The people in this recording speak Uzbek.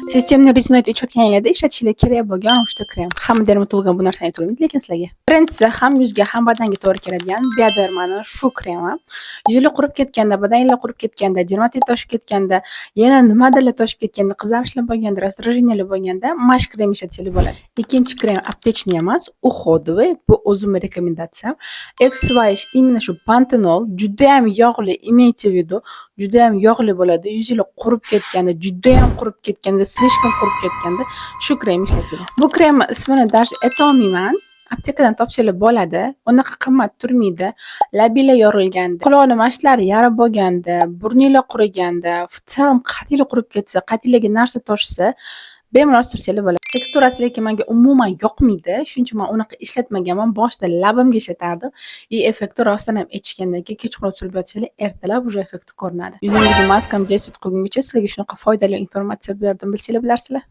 Sistemni rezonate etayotganinglarda ishlatishinglar kerak bo'lgan 3 ta krem. Hamma dermatologlar bu narsani aytavermaydi, lekin sizlarga. Birinchisi ham yuzga, ham badanga to'g'ri keladigan Biodermani shu kremi. Yuzinglar qurib ketganda, badaninglar qurib ketganda, dermatit toshib ketganda, yana nimadirlar toshib ketganda, qizarishlar bo'lganda, раздражениялар bo'lganda mashq krem ishlatsanglar bo'ladi. Ikkinchi krem aptechniy emas, uходовый. Bu o'zimning rekomendatsiyam. X-Wish именно shu pantenol juda ham yog'li, imейте в виду, juda ham yog'li bo'ladi. Yuzinglar qurib ketganda, juda ham qurib ketganda, slishkam qurib ketganda shu krem ishlatiladi. Bu krem ismini darj etolmayman. Aptekadan topsanglar bo'ladi. Unaqa qimmat turmaydi. Labinglar yorilganda, quloqni mashtlari yarib bo'lganda, burninglar quriganda, в целом qatinglar qurib ketsa, qatinglarga narsa toshsa, bemalol sursanglar bo'ladi. Teksturasi lekin menga umuman yoqmaydi. Shuning uchun men unaqa ishlatmaganman. Boshida labimga ishlatardim. Effekti rostdan ham ichgandan keyin kechqurun surib yotsanglar, ertalab уже effekti ko'rinadi. Yuzingizga maskam jesut qilguncha sizlarga shunaqa foydali informatsiya berdim, bilsanglar bilarsizlar.